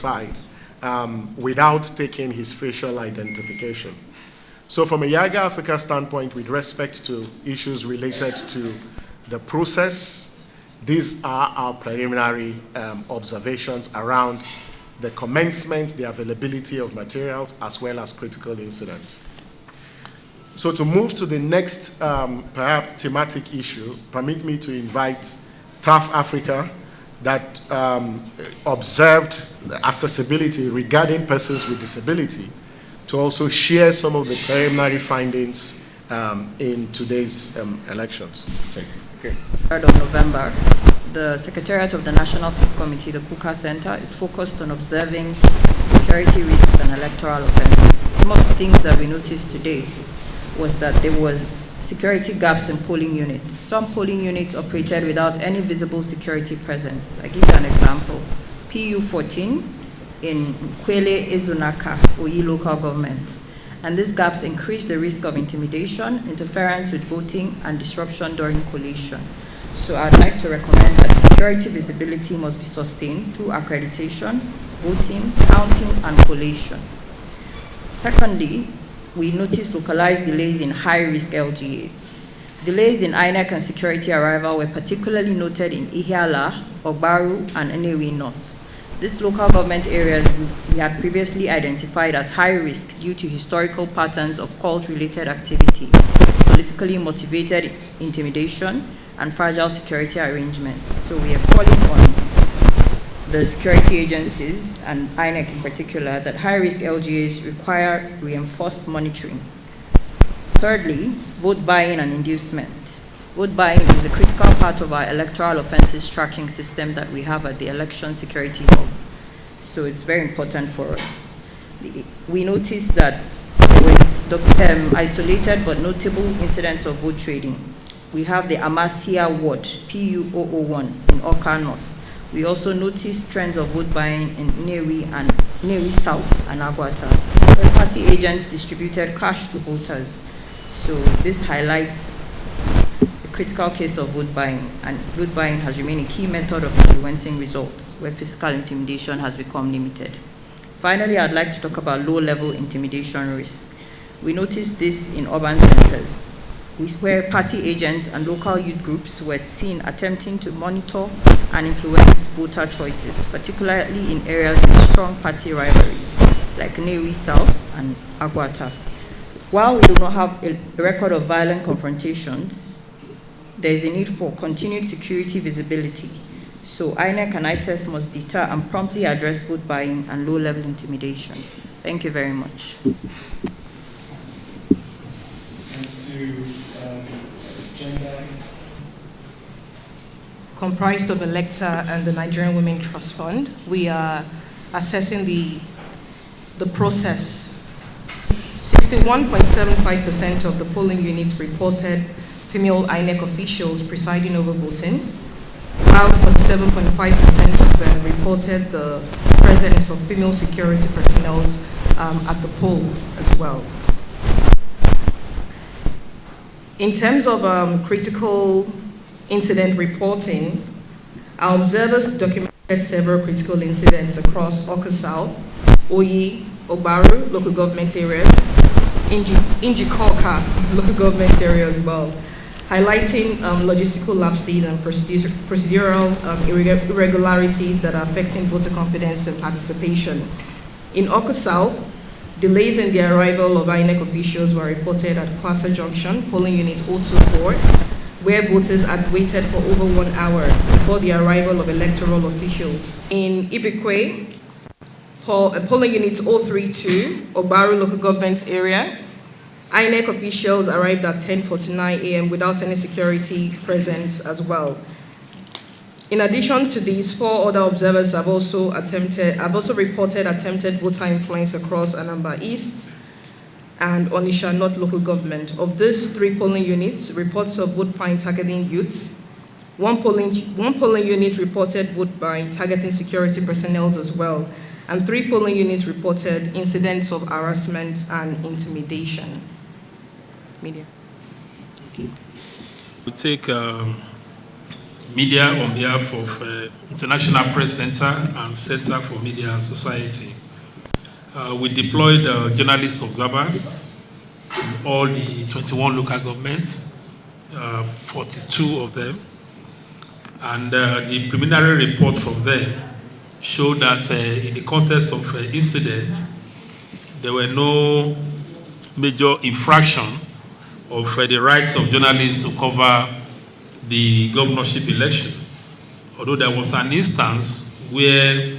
side without taking his facial identification. So from a Yaga Africa standpoint, with respect to issues related to the process, these are our preliminary observations around the commencement, the availability of materials, as well as critical incidents. So to move to the next, perhaps, thematic issue, permit me to invite TAF Africa that observed accessibility regarding persons with disability to also share some of the preliminary findings in today's elections. Okay. 3rd of November, the Secretariat of the National Peace Committee, the Kuka Center, is focused on observing security risks and electoral offenses. Some of the things that we noticed today was that there was security gaps in polling units. Some polling units operated without any visible security presence. I give you an example. PU 14 in Kwele Ezunaka, Oyi local government. And these gaps increase the risk of intimidation, interference with voting, and disruption during collation. So I'd like to recommend that security visibility must be sustained through accreditation, voting, counting, and collation. Secondly, we noticed localized delays in high-risk LGAs. Delays in INEC and security arrival were particularly noted in Ihiala, Ogbaru, and Enewi North. These local government areas we had previously identified as high risk due to historical patterns of cult-related activity, politically motivated intimidation, and fragile security arrangements. So we are calling on the security agencies, and INEC in particular, that high-risk LGAs require reinforced monitoring. Thirdly, vote buying and inducement. Vote buying is a critical part of our electoral offenses tracking system that we have at the Election Security Hub. So it's very important for us. We noticed that there were isolated but notable incidents of vote trading. We have the Amasia Ward, PU001 in Oka North. We also noticed trends of vote buying in Newi South and Agwata. Third-party agents distributed cash to voters. So this highlights critical case of vote buying, and vote buying has remained a key method of influencing results where physical intimidation has become limited. Finally, I'd like to talk about low-level intimidation risk. We noticed this in urban centers, where party agents and local youth groups were seen attempting to monitor and influence voter choices, particularly in areas with strong party rivalries, like Newi South and Agwata. While we do not have a record of violent confrontations, there is a need for continued security visibility. So INEC and ISS must deter and promptly address vote buying and low-level intimidation. Thank you very much. And to gender. Comprised of ELECTSHER and the Nigerian Women Trust Fund, we are assessing the process. 61.75% of the polling units reported female INEC officials presiding over voting, while 47.5% of them reported the presence of female security personnel at the poll as well. In terms of critical incident reporting, our observers documented several critical incidents across Oka South, Oyi, Obaru local government areas, Injikoka local government area as well, highlighting logistical lapses and procedural irregularities that are affecting voter confidence and participation. In Oka South, delays in the arrival of INEC officials were reported at Kwasa Junction, polling unit 024, where voters had waited for over 1 hour before the arrival of electoral officials. In Ibikwe, polling unit 032, Obaru local government area, INEC officials arrived at 10:49 a.m. without any security presence as well. In addition to these, 4 other observers have also reported attempted voter influence across Anambra East and Onitsha North local government. Of these 3 polling units, reports of vote buying targeting youths. One polling unit reported vote buying targeting security personnel as well, and 3 polling units reported incidents of harassment and intimidation. Media. We take Media on behalf of International Press Center and Center for Media and Society. We deployed journalist observers in all the 21 local governments, 42 of them. And the preliminary report from them showed that in the context of incident, there were no major infraction of the rights of journalists to cover the governorship election. Although there was an instance where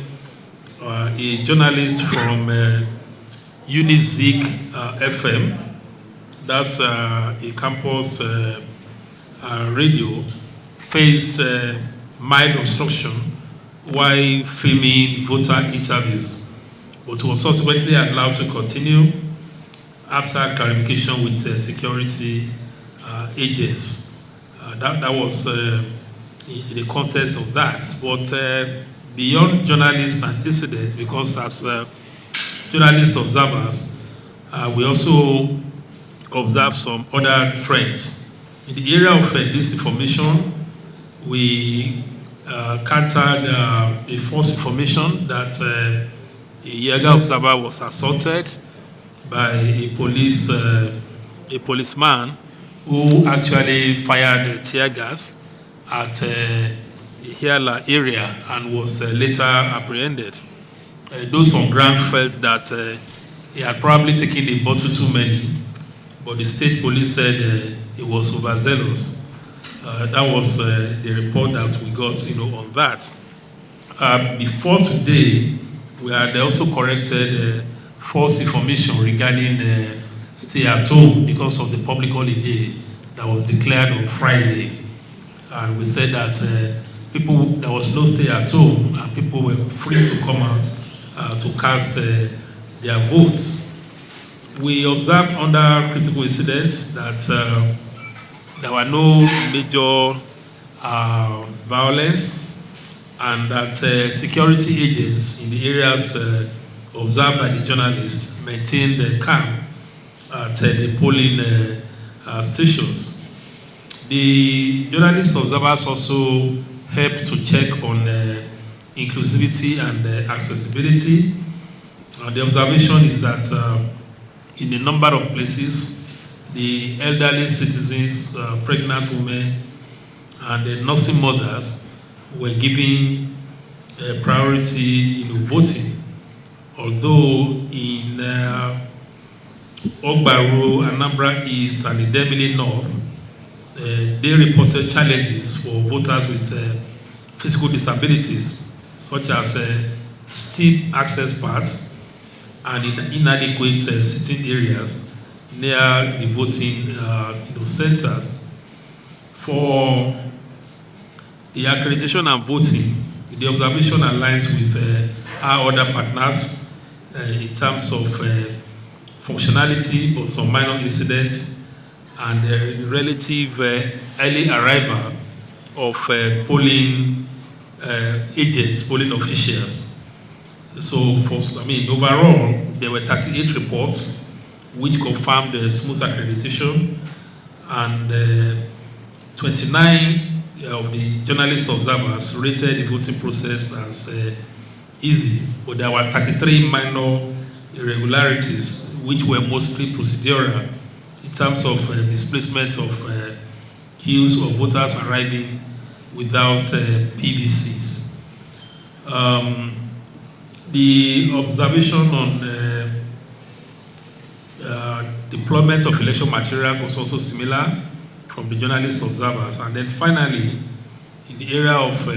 a journalist from Unizik FM, that's a campus radio, faced mild obstruction while filming voter interviews, but was subsequently allowed to continue after clarification with security agents. That was in the context of that. But beyond journalists and incidents, because as journalist observers, we also observe some other trends. In the area of disinformation, we countered a false information that a Yaga observer was assaulted by a policeman who actually fired tear gas at a Hiala area and was later apprehended. Those on ground felt that he had probably taken a bottle too many, but the state police said he was overzealous. That was the report that we got, on that. Before today, we had also corrected false information regarding stay at home because of the public holiday that was declared on Friday. And we said that there was no stay at home and people were free to come out to cast their votes. We observed under critical incidents that there were no major violence and that security agents in the areas observed by the journalists maintained calm at the polling stations. The journalist observers also helped to check on inclusivity and accessibility. The observation is that in a number of places, the elderly citizens, pregnant women, and the nursing mothers were given priority in voting. Although in Ogbaru, Anambra East, and Idemili North, they reported challenges for voters with physical disabilities, such as steep access paths and inadequate sitting areas near the voting centers. For the accreditation and voting, the observation aligns with our other partners in terms of functionality or some minor incidents and relative early arrival of polling agents, polling officials. So, overall, there were 38 reports which confirmed the smooth accreditation, and 29 of the journalist observers rated the voting process as easy, but there were 33 minor irregularities, which were mostly procedural in terms of displacement of queues of voters arriving without PVCs. The observation on deployment of election material was also similar from the journalist observers. And then finally, in the area of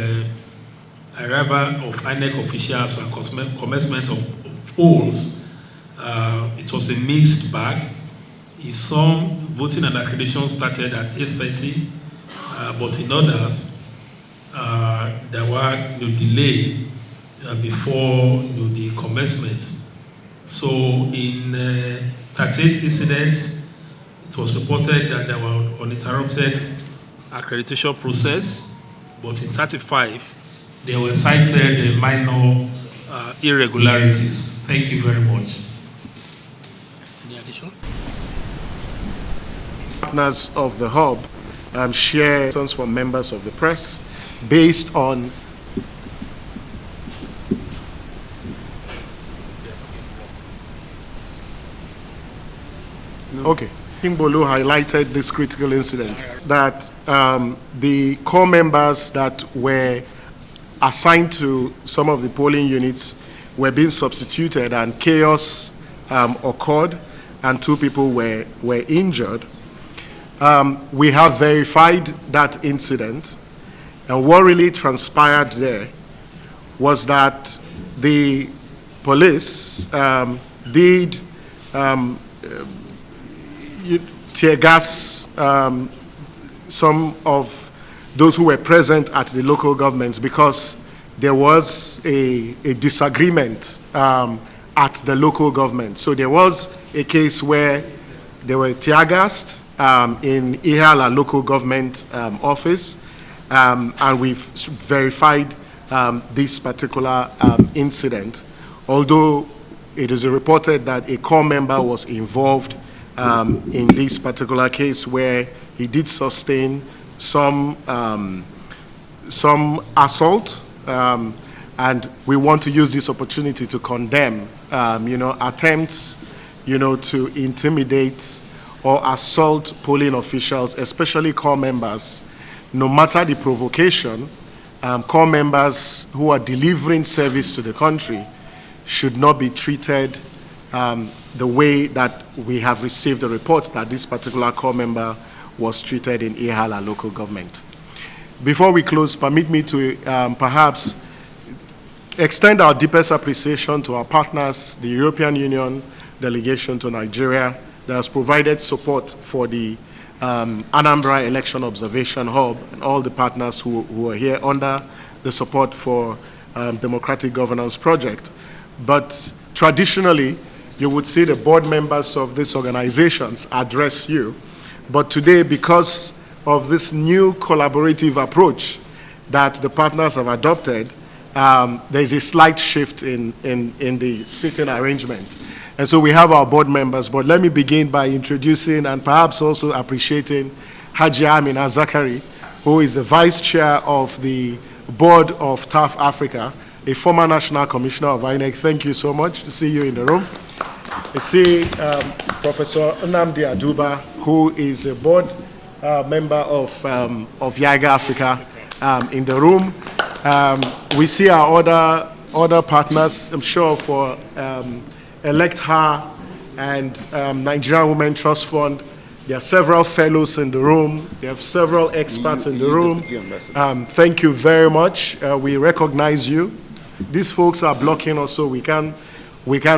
arrival of INEC officials and commencement of polls, it was a mixed bag. In some, voting and accreditation started at 8:30, but in others, there were delay before the commencement. So in 38 incidents, it was reported that there were uninterrupted accreditation process, but in 35, there were cited minor irregularities. Thank you very much. Any addition? Partners of the hub share concerns from members of the press based on okay. Kimbolu highlighted this critical incident that the core members that were assigned to some of the polling units were being substituted and chaos occurred and 2 people were injured. We have verified that incident, and what really transpired there was that the police did tear gas some of those who were present at the local governments because there was a disagreement at the local government. So there was a case where they were tear gassed in Ihala local government office, and we've verified this particular incident, although it is reported that a core member was involved in this particular case where he did sustain some assault, and we want to use this opportunity to condemn, attempts, to intimidate or assault polling officials, especially core members. No matter the provocation, core members who are delivering service to the country should not be treated the way that we have received a report that this particular core member was treated in Ihala local government. Before we close, permit me to perhaps extend our deepest appreciation to our partners, the European Union delegation to Nigeria that has provided support for the Anambra Election Observation Hub, and all the partners who are here under the support for Democratic Governance Project. But traditionally, you would see the board members of these organizations address you. But today, because of this new collaborative approach that the partners have adopted, there's a slight shift in the sitting arrangement. And so we have our board members, but let me begin by introducing and perhaps also appreciating Haji Amina Zakari, who is the vice chair of the board of TAF Africa, a former national commissioner of INEC. Thank you so much to see you in the room. I see Professor Nnamdi Aduba, who is a board member of YAGA Africa in the room. We see our other partners, I'm sure, for ELECTSHER and Nigerian Women Trust Fund. There are several fellows in the room. There are several experts in the room. Thank you very much. We recognize you. These folks are blocking us so we can't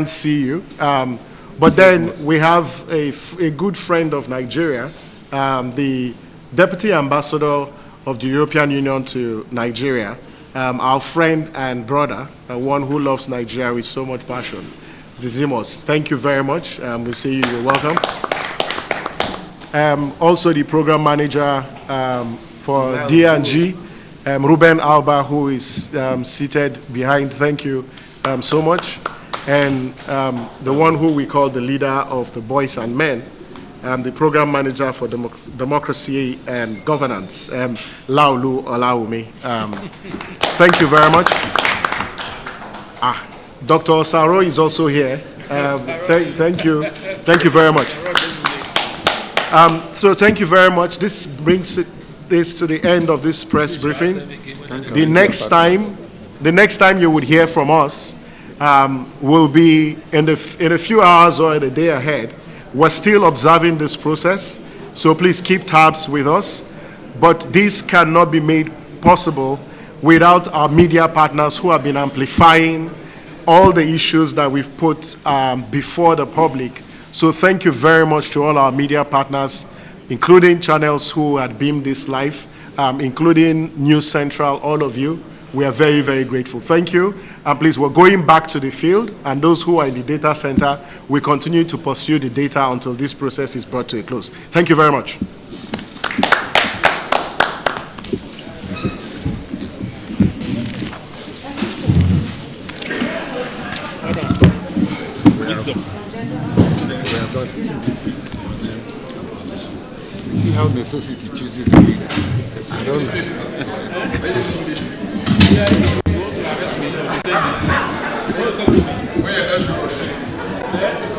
see you. But then we have a good friend of Nigeria, the Deputy Ambassador of the European Union to Nigeria, our friend and brother, one who loves Nigeria with so much passion, Dizimos. Thank you very much. We see you. You're welcome. Also the program manager for D&G, Ruben Alba, who is seated behind. Thank you so much. And the one who we call the leader of the boys and men, the program manager for democracy and governance, Laulu Olaumi. Thank you very much. Dr. Osaro is also here. Thank you very much. So thank you very much. This brings this to the end of this press briefing. The next time you would hear from us will be in a few hours or in a day ahead. We're still observing this process, so please keep tabs with us. But this cannot be made possible without our media partners who have been amplifying all the issues that we've put before the public. So thank you very much to all our media partners, including channels who had beamed this live, including News Central, all of you. We are very, very grateful. Thank you. And please, we're going back to the field, and those who are in the data center, we continue to pursue the data until this process is brought to a close. Thank you very much. See how necessity chooses a leader. I don't know. Yeah.